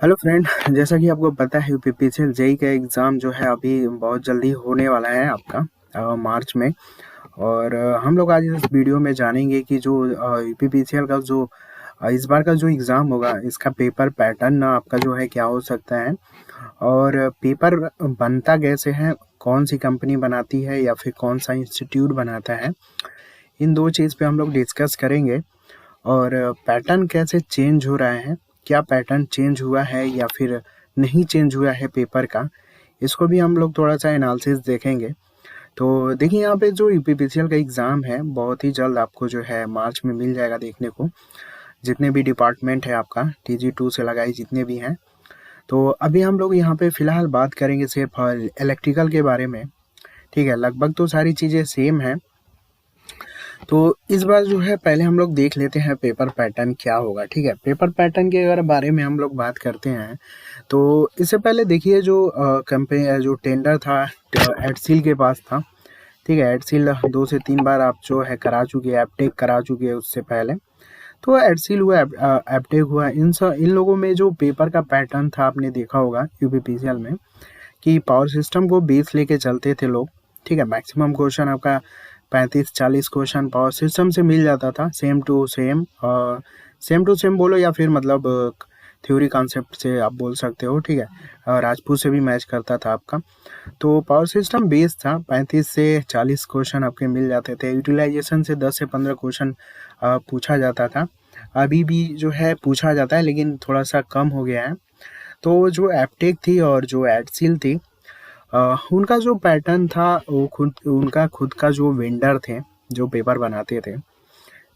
Hello friend, जैसा कि आपको पता है यूपीपीसीएल जेई का एग्ज़ाम जो है अभी बहुत जल्दी होने वाला है आपका मार्च में। और हम लोग आज इस वीडियो में जानेंगे कि जो यूपीपीसीएल का जो इस बार का जो एग्ज़ाम होगा इसका पेपर पैटर्न आपका जो है क्या हो सकता है और पेपर बनता कैसे है, कौन सी कंपनी बनाती है या फिर कौन सा इंस्टीट्यूट बनाता है। इन दो चीज़ पे हम लोग डिस्कस करेंगे। और पैटर्न कैसे चेंज हो रहा है, क्या पैटर्न चेंज हुआ है या फिर नहीं चेंज हुआ है पेपर का, इसको भी हम लोग थोड़ा सा एनालिसिस देखेंगे। तो देखिए यहाँ पे जो यूपीपीसीएल का एग्ज़ाम है बहुत ही जल्द आपको जो है मार्च में मिल जाएगा देखने को। जितने भी डिपार्टमेंट है आपका TG2 से लगाए जितने भी हैं। तो अभी हम लोग यहाँ पे फ़िलहाल बात करेंगे सिर्फ इलेक्ट्रिकल के बारे में। ठीक है, लगभग तो सारी चीज़ें सेम हैं। तो इस बार जो है पहले हम लोग देख लेते हैं पेपर पैटर्न क्या होगा। ठीक है, पेपर पैटर्न के अगर बारे में हम लोग बात करते हैं तो इससे पहले देखिए जो कंपनी जो टेंडर था एडसील के पास था। ठीक है, एडसील 2 से 3 बार आप जो है करा चुके हैं, एपटेक करा चुके हैं उससे पहले। तो एडसील हुआ, एपटेक हुआ, इन लोगों में जो पेपर का पैटर्न था आपने देखा होगा यूपीपीसीएल में कि पावर सिस्टम को बेस लेके चलते थे लोग। ठीक है, मैक्सिमम क्वेश्चन आपका 35-40 क्वेश्चन पावर सिस्टम से मिल जाता था, सेम टू सेम बोलो या फिर मतलब थ्योरी कॉन्सेप्ट से आप बोल सकते हो। ठीक है, राजपूत से भी मैच करता था आपका। तो पावर सिस्टम बेस था, 35 से 40 क्वेश्चन आपके मिल जाते थे। यूटिलाइजेशन से 10 से 15 क्वेश्चन पूछा जाता था। अभी भी जो है पूछा जाता है लेकिन थोड़ा सा कम हो गया है। तो जो एपटेक थी और जो एडसील थी उनका जो पैटर्न था वो उनका खुद का जो वेंडर थे जो पेपर बनाते थे।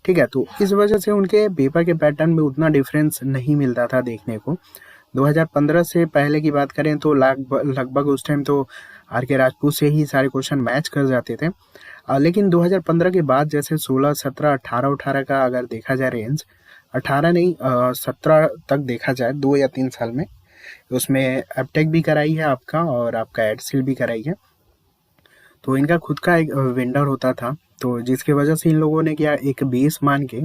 ठीक है, तो इस वजह से उनके पेपर के पैटर्न में उतना डिफरेंस नहीं मिलता था देखने को। 2015 से पहले की बात करें तो लगभग उस टाइम तो RK राजपूत से ही सारे क्वेश्चन मैच कर जाते थे। लेकिन 2015 के बाद जैसे 16, 17, 18 का अगर देखा जाए रेंज, 18 नहीं 17 तक देखा जाए 2 या 3 साल में, उसमें एपटेक भी कराई है आपका और आपका एडसील भी कराई है। तो इनका खुद का एक वेंडर होता था, तो जिसकी वजह से इन लोगों ने क्या एक बेस मान के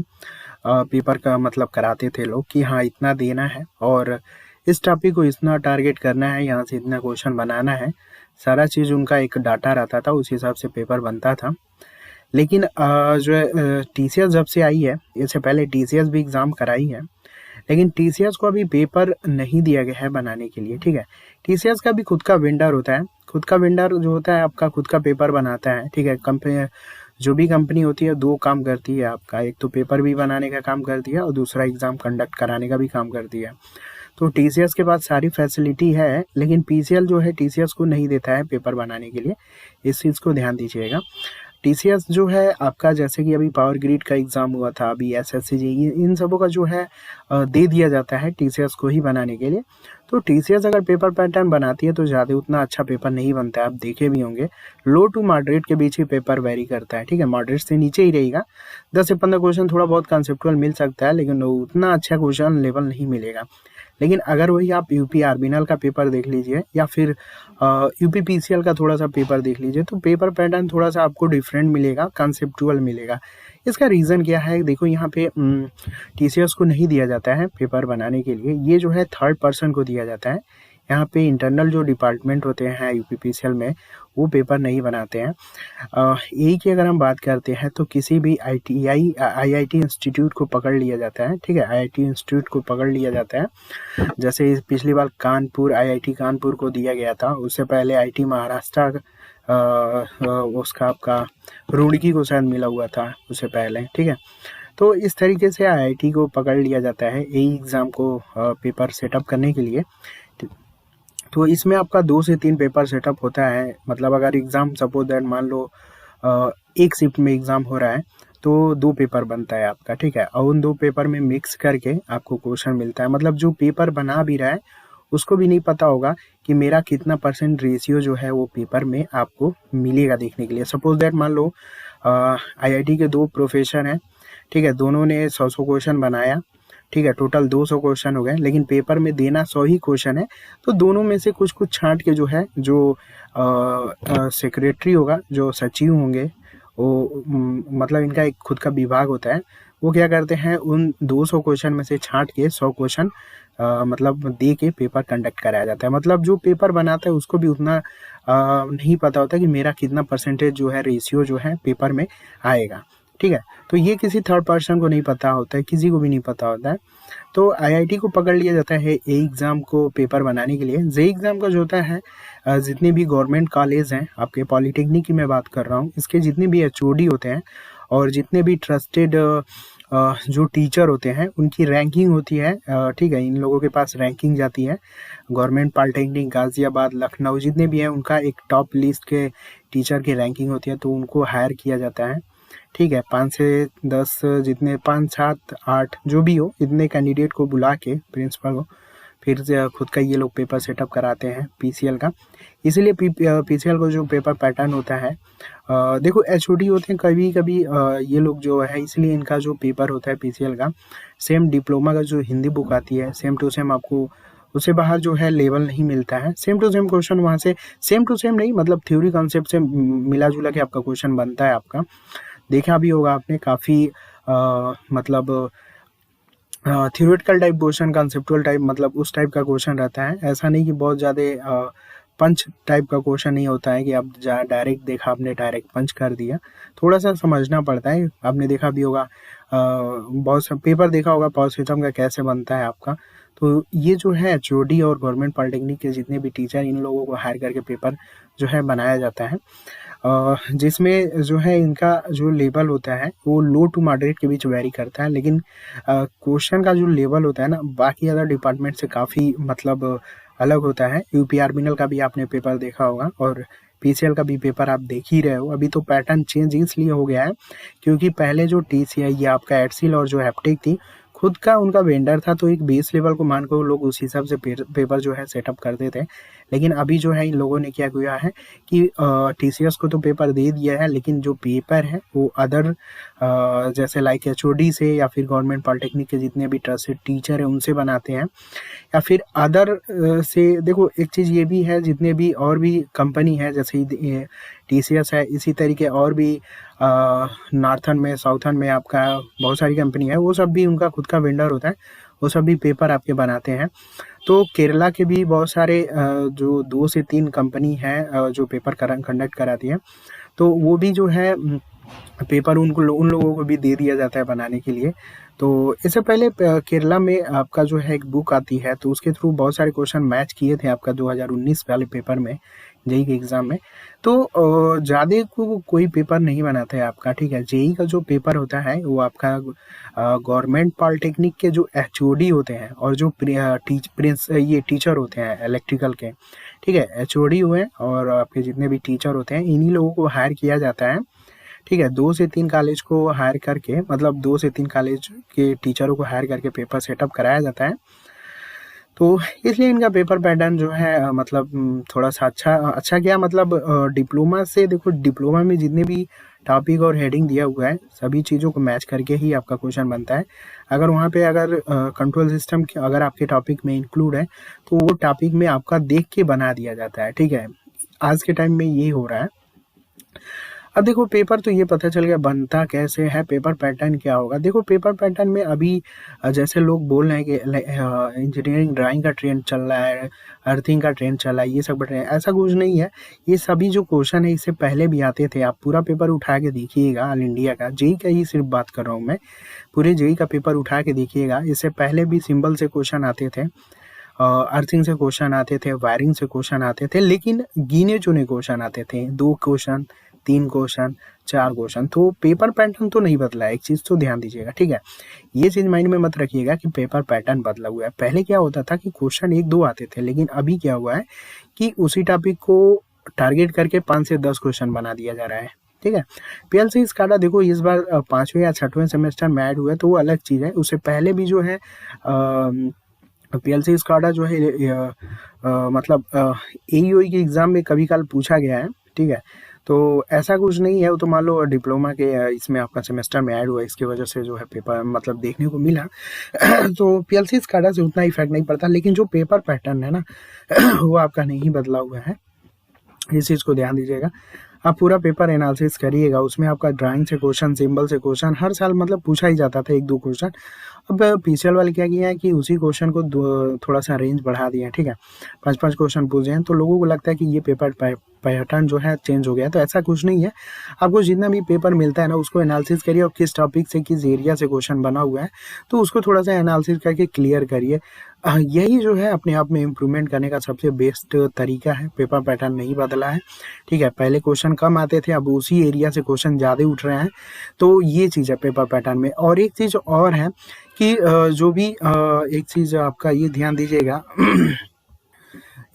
पेपर का मतलब कराते थे लोग कि हाँ इतना देना है और इस टॉपिक को इतना टारगेट करना है, यहाँ से इतना क्वेश्चन बनाना है। सारा चीज़ उनका एक डाटा रहता था, उस हिसाब से पेपर बनता था। लेकिन जो है TCS जब से आई है, इससे पहले TCS भी एग्ज़ाम कराई है लेकिन TCS को अभी पेपर नहीं दिया गया है बनाने के लिए। ठीक है, TCS का भी खुद का वेंडर होता है, खुद का वेंडर जो होता है आपका खुद का पेपर बनाता है। ठीक है, कंपनी जो भी कंपनी होती है दो काम करती है आपका, एक तो पेपर भी बनाने का काम करती है और दूसरा एग्ज़ाम कंडक्ट कराने का भी काम करती है। तो TCS के पास सारी फैसिलिटी है लेकिन PCL जो है TCS को नहीं देता है पेपर बनाने के लिए, इस चीज़ को ध्यान दीजिएगा। TCS जो है आपका जैसे कि अभी पावर ग्रिड का एग्ज़ाम हुआ था, अभी SSC JEE इन सबों का जो है दे दिया जाता है TCS को ही बनाने के लिए। तो TCS अगर पेपर पैटर्न बनाती है तो ज़्यादा उतना अच्छा पेपर नहीं बनता है, आप देखे भी होंगे। लो टू मॉडरेट के बीच ही पेपर वेरी करता है। ठीक है, मॉडरेट से नीचे ही रहेगा, 10 से 15 क्वेश्चन थोड़ा बहुत कॉन्सेप्चुअल मिल सकता है लेकिन उतना अच्छा क्वेश्चन लेवल नहीं मिलेगा। लेकिन अगर वही आप यूपी आर्बिनल का पेपर देख लीजिए या फिर यूपीपीसीएल का थोड़ा सा पेपर देख लीजिए तो पेपर पैटर्न थोड़ा सा आपको डिफरेंट मिलेगा, कंसेप्चुअल मिलेगा। इसका रीज़न क्या है, देखो यहाँ पे TCS को नहीं दिया जाता है पेपर बनाने के लिए, ये जो है थर्ड पर्सन को दिया जाता है। यहाँ पे इंटरनल जो डिपार्टमेंट होते हैं यूपीपीसीएल में वो पेपर नहीं बनाते हैं। यही की अगर हम बात करते हैं तो किसी भी IIT इंस्टीट्यूट को पकड़ लिया जाता है। ठीक है, IIT इंस्टीट्यूट को पकड़ लिया जाता है। जैसे पिछली बार कानपुर IIT कानपुर को दिया गया था, उससे पहले IIT महाराष्ट्र उसका आपका रुड़की को शायद मिला हुआ था उससे पहले। ठीक है, तो इस तरीके से IIT को पकड़ लिया जाता है यही एग्ज़ाम को पेपर सेटअप करने के लिए। तो इसमें आपका 2 से 3 पेपर सेटअप होता है, मतलब अगर एग्ज़ाम सपोज दैट मान लो एक शिफ्ट में एग्ज़ाम हो रहा है तो 2 पेपर बनता है आपका। ठीक है, और उन 2 पेपर में मिक्स करके आपको क्वेश्चन मिलता है, मतलब जो पेपर बना भी रहा है उसको भी नहीं पता होगा कि मेरा कितना % रेशियो जो है वो पेपर में आपको मिलेगा देखने के लिए। सपोज दैट मान लो IIT के 2 प्रोफेसर हैं। ठीक है, दोनों ने 100 क्वेश्चन बनाया। ठीक है, टोटल 200 क्वेश्चन हो गए लेकिन पेपर में देना 100 ही क्वेश्चन है। तो दोनों में से कुछ कुछ छांट के जो है जो सेक्रेटरी होगा, जो सचिव होंगे, वो मतलब इनका एक खुद का विभाग होता है, वो क्या करते हैं, उन 200 क्वेश्चन में से छाँट के 100 क्वेश्चन मतलब दे के पेपर कंडक्ट कराया जाता है। मतलब जो पेपर बनाता है उसको भी उतना नहीं पता होता कि मेरा कितना परसेंटेज जो है, रेशियो जो है पेपर में आएगा, ठीक है। तो ये किसी थर्ड पर्सन को नहीं पता होता है, किसी को भी नहीं पता होता है। तो आईआईटी को पकड़ लिया जाता है ए एग्ज़ाम को पेपर बनाने के लिए। जे एग्ज़ाम का जो होता है, जितने भी गवर्नमेंट कॉलेज हैं, आपके पॉलिटेक्निक की मैं बात कर रहा हूँ, इसके जितने भी एचओडी होते हैं और जितने भी ट्रस्टेड जो टीचर होते हैं उनकी रैंकिंग होती है, ठीक है। इन लोगों के पास रैंकिंग जाती है, गवर्नमेंट पॉलिटेक्निक गाज़ियाबाद, लखनऊ जितने भी हैं उनका एक टॉप लिस्ट के टीचर की रैंकिंग होती है, तो उनको हायर किया जाता है, ठीक है। 5 से 10 जितने 5, 7, 8 जो भी हो, इतने कैंडिडेट को बुला के प्रिंसिपल को फिर से खुद का ये लोग पेपर सेटअप कराते हैं पीसीएल का। इसीलिए पीसीएल को जो पेपर पैटर्न होता है, देखो एचओडी होते हैं कभी कभी ये लोग जो है, इसलिए इनका जो पेपर होता है पीसीएल का, सेम डिप्लोमा का जो हिंदी बुक आती है सेम टू सेम आपको उससे बाहर जो है लेवल नहीं मिलता है। सेम टू सेम क्वेश्चन वहाँ से, सेम टू सेम नहीं मतलब थ्योरी कॉन्सेप्ट से मिला जुला के आपका क्वेश्चन बनता है। आपका देखा भी होगा आपने, काफ़ी मतलब theoretical type question, conceptual type, मतलब उस टाइप का क्वेश्चन रहता है। ऐसा नहीं कि बहुत ज़्यादा पंच टाइप का क्वेश्चन नहीं होता है कि आप डायरेक्ट देखा आपने डायरेक्ट पंच कर दिया, थोड़ा सा समझना पड़ता है। आपने देखा भी होगा, बहुत सा पेपर देखा होगा पावर सिस्टम का कैसे बनता है आपका। तो ये जो है एचओडी और गवर्नमेंट पॉलिटेक्निक के जितने भी टीचर, इन लोगों को हायर करके पेपर जो है बनाया जाता है, जिसमें जो है इनका जो लेवल होता है वो लो टू मॉडरेट के बीच वेरी करता है। लेकिन क्वेश्चन का जो लेवल होता है ना, बाकी अदर डिपार्टमेंट से काफ़ी मतलब अलग होता है। यूपीआरमिनल का भी आपने पेपर देखा होगा और पीसीएल का भी पेपर आप देख ही रहे हो। अभी तो पैटर्न चेंज इसलिए हो गया है क्योंकि पहले जो टीसीआई या आपका एडसिल और जो हैप्टिक थी, खुद का उनका वेंडर था, तो एक बेस लेवल को मान कर लोग उस हिसाब से पेपर जो है सेटअप करते थे। लेकिन अभी जो है इन लोगों ने क्या किया है कि टीसीएस को तो पेपर दे दिया है, लेकिन जो पेपर है वो अदर जैसे लाइक एचओडी से या फिर गवर्नमेंट पॉलिटेक्निक के जितने भी ट्रस्टेड टीचर हैं उनसे बनाते हैं, या फिर अदर से। देखो एक चीज़ ये भी है, जितने भी और भी कंपनी है जैसे टीसीएस है, इसी तरीके और भी नॉर्थन में, साउथर्न में आपका बहुत सारी कंपनी है, वो सब भी उनका खुद का वेंडर होता है, वो सब भी पेपर आपके बनाते हैं। तो केरला के भी बहुत सारे जो 2 से 3 कंपनी है जो पेपर कंडक्ट कराती है, तो वो भी जो है पेपर उन लोगों को भी दे दिया जाता है बनाने के लिए। तो इससे पहले केरला में आपका जो है एक बुक आती है, तो उसके थ्रू बहुत सारे क्वेश्चन मैच किए थे आपका 2019 वाले पेपर में, जेई के एग्ज़ाम में। तो ज़्यादा को कोई पेपर नहीं बनाता है आपका, ठीक है। जेई का जो पेपर होता है वो आपका गवर्नमेंट पॉलिटेक्निक के जो एचओडी होते हैं और जो ये टीचर होते हैं इलेक्ट्रिकल के, ठीक है, एचओडी हुए और आपके जितने भी टीचर होते हैं, इन्हीं लोगों को हायर किया जाता है, ठीक है। 2 से 3 कॉलेज को हायर करके, मतलब 2 से 3 कॉलेज के टीचरों को हायर करके पेपर सेटअप कराया जाता है। तो इसलिए इनका पेपर पैटर्न जो है मतलब थोड़ा सा अच्छा क्या मतलब डिप्लोमा से, देखो डिप्लोमा में जितने भी टॉपिक और हेडिंग दिया हुआ है सभी चीज़ों को मैच करके ही आपका क्वेश्चन बनता है। अगर वहाँ पे अगर कंट्रोल सिस्टम अगर आपके टॉपिक में इंक्लूड है तो वो टॉपिक में आपका देख के बना दिया जाता है, ठीक है। आज के टाइम में ये हो रहा है। अब देखो पेपर तो ये पता चल गया बनता कैसे है, पेपर पैटर्न क्या होगा। देखो पेपर पैटर्न में अभी जैसे लोग बोल रहे हैं कि इंजीनियरिंग ड्राइंग का ट्रेंड चल रहा है, अर्थिंग का ट्रेंड चल रहा है, ये सब ट्रेंड, ऐसा कुछ नहीं है। ये सभी जो क्वेश्चन है इससे पहले भी आते थे। आप पूरा पेपर उठा के देखिएगा, ऑल इंडिया का जेई का ही सिर्फ बात कर रहा हूँ मैं, पूरे जेई का पेपर उठा के देखिएगा, इससे पहले भी सिंबल से क्वेश्चन आते थे, अर्थिंग से क्वेश्चन आते थे, वायरिंग से क्वेश्चन आते थे, लेकिन गिने चुने क्वेश्चन आते थे, 2 क्वेश्चन, 3 क्वेश्चन, 4 क्वेश्चन। तो पेपर पैटर्न तो नहीं बदला है, एक चीज़ तो ध्यान दीजिएगा, ठीक है। ये चीज़ माइंड में मत रखिएगा कि पेपर पैटर्न बदला हुआ है। पहले क्या होता था कि क्वेश्चन 1-2 आते थे, लेकिन अभी क्या हुआ है कि उसी टॉपिक को टारगेट करके 5 से 10 क्वेश्चन बना दिया जा रहा है, ठीक है। पीएलसी स्काडा देखो इस बार 5वें या 6वें सेमेस्टर में ऐड हुआ है, तो वो अलग चीज़ है। उससे पहले भी जो है पीएलसी स्काडा जो है मतलब एईओई के एग्ज़ाम में कभी काल पूछा गया है, ठीक है। तो ऐसा कुछ नहीं है, वो तो मान लो डिप्लोमा के इसमें आपका सेमेस्टर में ऐड हुआ, इसकी वजह से जो है पेपर मतलब देखने को मिला। तो पीएलसी स्काडा से उतना इफेक्ट नहीं पड़ता, लेकिन जो पेपर पैटर्न है ना वो आपका नहीं बदला हुआ है, इस चीज़ को ध्यान दीजिएगा। आप पूरा पेपर एनालिसिस करिएगा, उसमें आपका ड्राइंग से क्वेश्चन, सिंबल से क्वेश्चन हर साल मतलब पूछा ही जाता था 1-2 क्वेश्चन। अब पीसीएल वाले क्या किया है कि उसी क्वेश्चन को थोड़ा सा रेंज बढ़ा दिए हैं, ठीक है, 5-5 क्वेश्चन पूछे हैं, तो लोगों को लगता है कि ये पेपर पैटर्न जो है चेंज हो गया है। तो ऐसा कुछ नहीं है, आपको जितना भी पेपर मिलता है ना उसको एनालिसिस करिए, और किस टॉपिक से किस एरिया से क्वेश्चन बना हुआ है तो उसको थोड़ा सा एनालिसिस करके क्लियर करिए। यही जो है अपने आप में इम्प्रूवमेंट करने का सबसे बेस्ट तरीका है। पेपर पैटर्न नहीं बदला है, ठीक है, पहले क्वेश्चन कम आते थे, अब उसी एरिया से क्वेश्चन ज़्यादा उठ रहे हैं, तो ये चीज़ है पेपर पैटर्न में। और एक चीज़ और है कि जो भी एक चीज़ आपका ये ध्यान दीजिएगा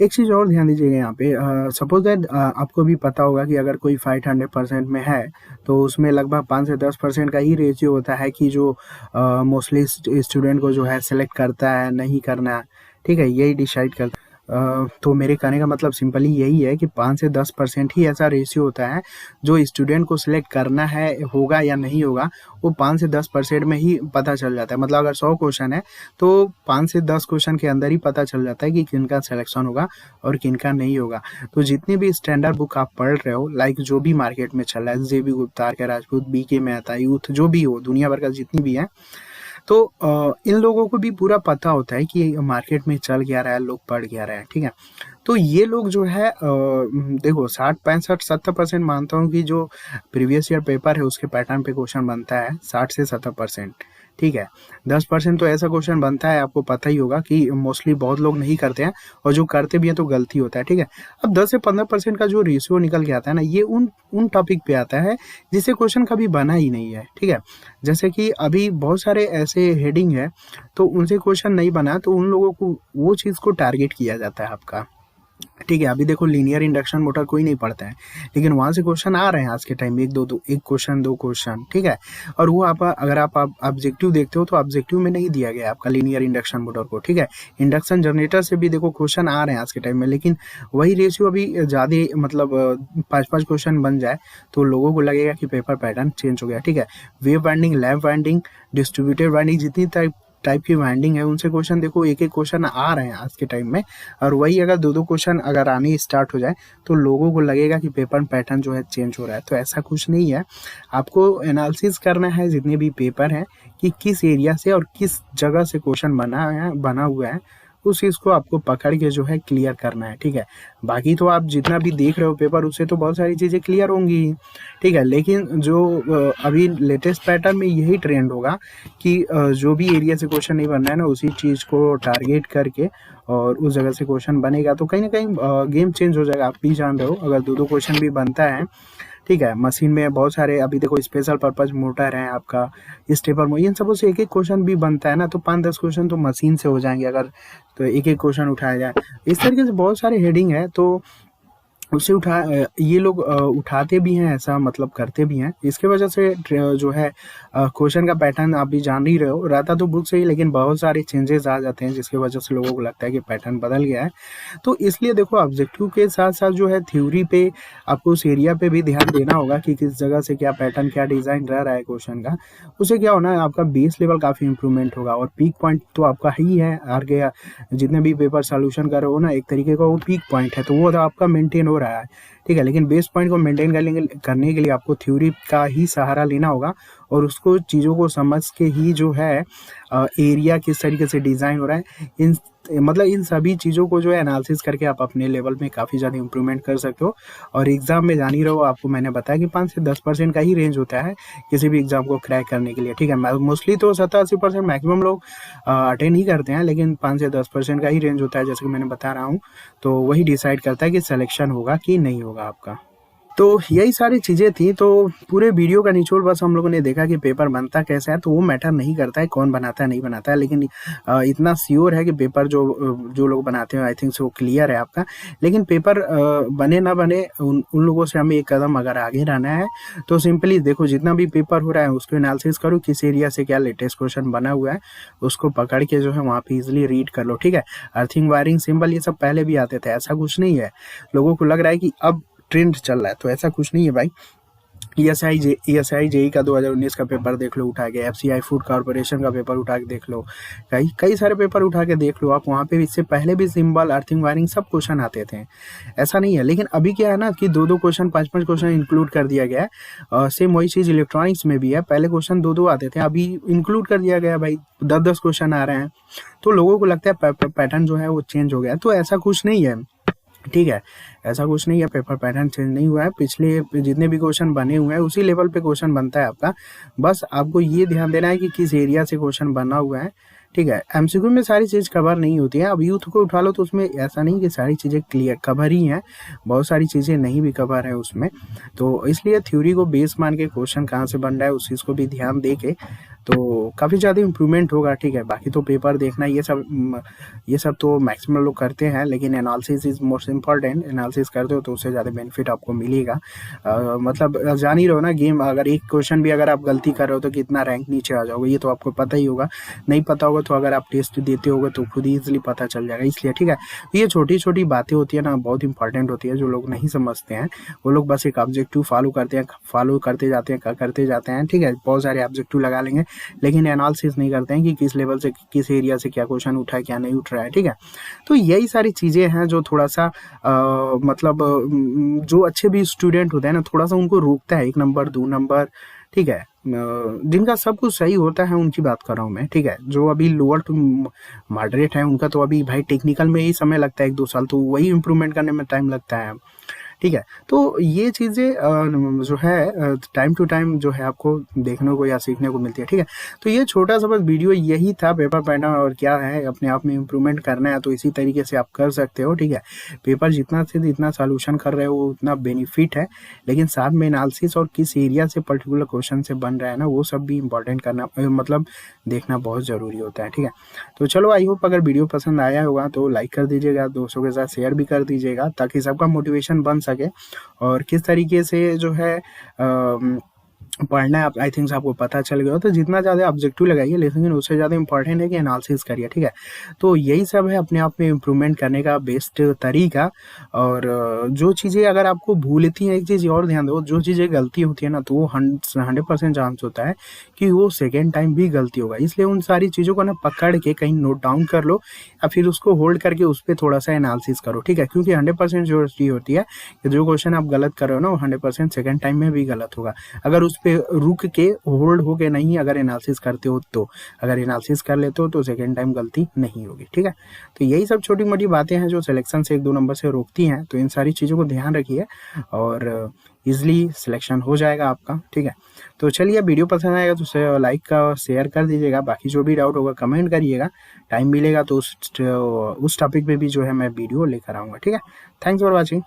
एक चीज़ और ध्यान दीजिएगा यहाँ पे, सपोज दैट आपको भी पता होगा कि अगर कोई फाइट 100% में है तो उसमें लगभग 5 से 10% का ही रेशियो होता है कि जो मोस्टली स्टूडेंट को जो है सेलेक्ट करता है, नहीं करना है, ठीक है, यही डिसाइड करता है। तो मेरे कहने का मतलब सिंपली यही है कि 5 से 10% ही ऐसा रेशियो होता है जो स्टूडेंट को सिलेक्ट करना है, होगा या नहीं होगा, वो 5 से 10% में ही पता चल जाता है। मतलब अगर 100 क्वेश्चन है तो 5 से 10 क्वेश्चन के अंदर ही पता चल जाता है कि किनका सिलेक्शन होगा और किनका नहीं होगा। तो जितनी भी स्टैंडर्ड बुक आप पढ़ रहे हो, लाइक जो भी मार्केट में चल रहा है, जेबी गुप्ता, के राजपूत, बीके मेहता, यूथ, जो भी हो, दुनिया भर का जितनी भी है, तो इन लोगों को भी पूरा पता होता है कि मार्केट में चल क्या रहा है, लोग पढ़ क्या रहे हैं, ठीक है। तो ये लोग जो है देखो 60, 65, 70% मानता हूँ कि जो प्रीवियस ईयर पेपर है उसके पैटर्न पे क्वेश्चन बनता है, 60 से 70%, ठीक है। 10% तो ऐसा क्वेश्चन बनता है, आपको पता ही होगा कि मोस्टली बहुत लोग नहीं करते हैं, और जो करते भी हैं तो गलती होता है, ठीक है। अब 10 से 15% का जो रेशियो निकल के आता है ना, ये उन टॉपिक पे आता है जिससे क्वेश्चन कभी बना ही नहीं है, ठीक है। जैसे कि अभी बहुत सारे ऐसे हेडिंग है तो उनसे क्वेश्चन नहीं बना, तो उन लोगों को वो चीज़ को टारगेट किया जाता है आपका, ठीक है। अभी देखो लीनियर इंडक्शन मोटर कोई नहीं पढ़ता है, लेकिन वहां से क्वेश्चन आ रहे हैं आज के टाइम में, एक क्वेश्चन, 2 क्वेश्चन, ठीक है। और वो आप अगर आप ऑब्जेक्टिव देखते हो तो ऑब्जेक्टिव में नहीं दिया गया आपका लीनियर इंडक्शन मोटर को, ठीक है। इंडक्शन जनरेटर से भी देखो क्वेश्चन आ रहे हैं आज के टाइम में, लेकिन वही रेशियो अभी ज़्यादा मतलब 5-5 क्वेश्चन बन जाए तो लोगों को लगेगा कि पेपर पैटर्न चेंज हो गया, ठीक है। Wave winding, lamp winding, distributed winding, जितनी टाइप की वाइंडिंग है उनसे क्वेश्चन देखो, एक क्वेश्चन आ रहे हैं आज के टाइम में, और वही अगर 2-2 क्वेश्चन अगर आने स्टार्ट हो जाए तो लोगों को लगेगा कि पेपर पैटर्न जो है चेंज हो रहा है। तो ऐसा कुछ नहीं है, आपको एनालिसिस करना है जितने भी पेपर हैं कि किस एरिया से और किस जगह से क्वेश्चन बना हुआ है, उस चीज़ को आपको पकड़ के जो है क्लियर करना है, ठीक है। बाकी तो आप जितना भी देख रहे हो पेपर, उससे तो बहुत सारी चीज़ें क्लियर होंगी ही, ठीक है। लेकिन जो अभी लेटेस्ट पैटर्न में यही ट्रेंड होगा कि जो भी एरिया से क्वेश्चन नहीं बनना है ना, उसी चीज़ को टारगेट करके और उस जगह से क्वेश्चन बनेगा, तो कहीं ना कहीं गेम चेंज हो जाएगा। आप भी जान रहे हो, अगर 2-2 क्वेश्चन भी बनता है, ठीक है, मशीन में बहुत सारे अभी देखो स्पेशल पर्पज मोटर है आपका, स्टेपर, इन सबों से एक क्वेश्चन भी बनता है ना, तो 5-10 क्वेश्चन तो मशीन से हो जाएंगे अगर तो एक क्वेश्चन उठाया जाए। इस तरीके से बहुत सारे हेडिंग है, तो उसे ये लोग उठाते भी हैं, ऐसा मतलब करते भी हैं। इसके वजह से जो है क्वेश्चन का पैटर्न आप भी जान ही रहे हो, रहता तो बुक से ही, लेकिन बहुत सारे चेंजेस आ जाते हैं जिसकी वजह से लोगों को लगता है कि पैटर्न बदल गया है। तो इसलिए देखो ऑब्जेक्टिव के साथ साथ जो है थ्योरी पे आपको उस एरिया पे भी ध्यान देना होगा कि किस जगह से क्या पैटर्न, क्या डिज़ाइन रह रहा है क्वेश्चन का। उससे क्या होना है, आपका बेस लेवल काफ़ी इंप्रूवमेंट होगा, और पीक पॉइंट तो आपका ही है। आगे जितने भी पेपर सोल्यूशन कर रहे हो ना, एक तरीके का वो पीक पॉइंट है, तो वो तो आपका मेंटेन हो रहा है, ठीक है। लेकिन बेस पॉइंट को मेंटेन करने के लिए आपको थ्योरी का ही सहारा लेना होगा, और उसको चीज़ों को समझ के ही जो है एरिया किस तरीके से डिज़ाइन हो रहा है, इन सभी चीज़ों को जो है एनालिसिस करके आप अपने लेवल में काफ़ी ज़्यादा इंप्रूवमेंट कर सकते हो। और एग्ज़ाम में जान ही रहो, आपको मैंने बताया कि 5 से 10% का ही रेंज होता है किसी भी एग्ज़ाम को क्रैक करने के लिए, ठीक है। मोस्टली तो 70-80% मैक्सिमम लोग अटेंड ही करते हैं, लेकिन 5 से 10% का ही रेंज होता है, जैसे कि मैंने बता रहा हूँ। तो वही डिसाइड करता है कि सिलेक्शन होगा कि नहीं होगा आपका। तो यही सारी चीज़ें थी। तो पूरे वीडियो का निचोड़ बस हम लोगों ने देखा कि पेपर बनता कैसा है, तो वो मैटर नहीं करता है कौन बनाता है नहीं बनाता है, लेकिन इतना श्योर है कि पेपर जो लोग बनाते हैं आई थिंक सो क्लियर है आपका। लेकिन पेपर बने ना बने, उन लोगों से हमें एक कदम अगर आगे रहना है तो सिंपली देखो जितना भी पेपर हो रहा है उसको एनालिसिस करो, किस एरिया से क्या लेटेस्ट क्वेश्चन बना हुआ है उसको पकड़ के जो है वहाँ पे इजिली रीड कर लो, ठीक है। अर्थिंग, वायरिंग, सिंबल ये सब पहले भी आते थे, ऐसा कुछ नहीं है। लोगों को लग रहा है कि अब ट्रेंड चल रहा है, तो ऐसा कुछ नहीं है भाई। ESI जेई का 2019 का पेपर देख लो उठा के, FCI फूड कॉर्पोरेशन का पेपर उठा के देख लो, कई कई सारे पेपर उठा के देख लो आप, वहाँ पे इससे पहले भी सिंबल, अर्थिंग, वायरिंग सब क्वेश्चन आते थे, ऐसा नहीं है। लेकिन अभी क्या है ना कि 2-2 क्वेश्चन, 5-5 क्वेश्चन इंक्लूड कर दिया गया है। सेम वही चीज़ इलेक्ट्रॉनिक्स में भी है, पहले क्वेश्चन 2-2 आते थे, अभी इंक्लूड कर दिया गया है भाई, 10-10 क्वेश्चन आ रहे हैं। तो लोगों को लगता है पैटर्न जो है वो चेंज हो गया है, तो ऐसा कुछ नहीं है, ठीक है, ऐसा कुछ नहीं है, पेपर पैटर्न चेंज नहीं हुआ है, पिछले जितने भी क्वेश्चन बने हुए हैं उसी लेवल पे क्वेश्चन बनता है आपका। बस आपको ये ध्यान देना है कि किस एरिया से क्वेश्चन बना हुआ है, ठीक है। एमसीक्यू में सारी चीज़ कवर नहीं होती है। अब यूथ को उठा लो तो उसमें ऐसा नहीं कि सारी चीज़ें क्लियर कवर ही हैं, बहुत सारी चीज़ें नहीं भी कवर है उसमें। तो इसलिए थ्योरी को बेस मान के क्वेश्चन कहाँ से बन रहा है उस चीज़ को भी ध्यान दे के तो काफ़ी ज़्यादा इम्प्रूवमेंट होगा, ठीक है। बाकी तो पेपर देखना ये सब तो मैक्सिमम लोग करते हैं, लेकिन analysis is most important. Analysis करते हो तो उससे ज़्यादा बेनिफिट आपको मिलेगा। मतलब जान ही रहो ना, गेम अगर एक क्वेश्चन भी अगर आप गलती कर रहे हो तो कितना रैंक नीचे आ जाओगे, ये तो आपको पता ही होगा। नहीं पता होगा तो अगर आप टेस्ट देते होगे तो खुद ही ईजिली पता चल जाएगा, इसलिए ठीक है। ये छोटी छोटी बातें होती है ना, बहुत इंपॉर्टेंट होती है, जो लोग नहीं समझते हैं वो लोग बस एक ऑब्जेक्टिव फॉलो करते हैं, फॉलो करते जाते हैं, ठीक है। बहुत सारे ऑब्जेक्टिव लगा लेंगे लेकिन एनालिसिस नहीं करते हैं कि किस लेवल से, किस एरिया से क्या क्वेश्चन उठा है, क्या नहीं उठ रहा है, ठीक है। तो यही सारी चीज़ें हैं जो थोड़ा सा मतलब जो अच्छे भी स्टूडेंट होते हैं ना, थोड़ा सा उनको रोकता है, 1 नंबर 2 नंबर, ठीक है। जिनका सब कुछ सही होता है उनकी बात कर रहा हूँ मैं, ठीक है। जो अभी लोअर टू मॉडरेट है उनका तो अभी भाई टेक्निकल में ही समय लगता है 1-2 साल, तो वही इम्प्रूवमेंट करने में टाइम लगता है, ठीक है। तो ये चीज़ें जो है टाइम टू टाइम जो है आपको देखने को या सीखने को मिलती है, ठीक है। तो ये छोटा सा बस वीडियो यही था, पेपर पैटर्न और क्या है, अपने आप में इम्प्रूवमेंट करना है तो इसी तरीके से आप कर सकते हो, ठीक है। पेपर जितना से जितना सॉल्यूशन कर रहे हो उतना बेनिफिट है, लेकिन साथ में एनालिसिस और किस एरिया से पर्टिकुलर क्वेश्चन से बन रहा है ना, वो सब भी इंपॉर्टेंट करना मतलब देखना बहुत ज़रूरी होता है, ठीक है। तो चलो, आई होप अगर वीडियो पसंद आया होगा तो लाइक कर दीजिएगा, दोस्तों के साथ शेयर भी कर दीजिएगा ताकि सबका मोटिवेशन बन सके। और किस तरीके से जो है पढ़ना है, आई थिंक आपको पता चल गया हो। तो जितना ज़्यादा ऑब्जेक्टिव लगाइए, लेकिन उससे ज़्यादा इंपॉर्टेंट है कि एनालिसिस करिए, ठीक है। तो यही सब है अपने आप में इम्प्रूवमेंट करने का बेस्ट तरीका। और जो चीज़ें अगर आपको भूलती हैं, एक चीज़ और ध्यान दो, जो चीज़ें गलती होती है ना तो वो 100% चांस होता है कि वो सेकेंड टाइम भी गलती होगा। इसलिए उन सारी चीज़ों को ना पकड़ के कहीं नोट डाउन कर लो या फिर उसको होल्ड करके उस पर थोड़ा सा एनालिसिस करो, ठीक है। क्योंकि 100% जो चीज़ होती है कि जो क्वेश्चन आप गलत कर रहे हो ना वो 100% सेकेंड टाइम में भी गलत होगा, अगर उस पे रुक के होल्ड हो के नहीं अगर एनालिसिस करते हो तो। अगर एनालिसिस कर लेते हो तो सेकेंड टाइम गलती नहीं होगी, ठीक है। तो यही सब छोटी मोटी बातें हैं जो सिलेक्शन से 1-2 नंबर से रोकती हैं, तो इन सारी चीज़ों को ध्यान रखिए और ईजिली सिलेक्शन हो जाएगा आपका, ठीक है। तो चलिए, वीडियो पसंद आएगा तो लाइक का शेयर कर दीजिएगा, बाकी जो भी डाउट होगा कमेंट करिएगा, टाइम मिलेगा तो उस टॉपिक पे भी जो है मैं वीडियो लेकर आऊँगा, ठीक है। Thanks for watching.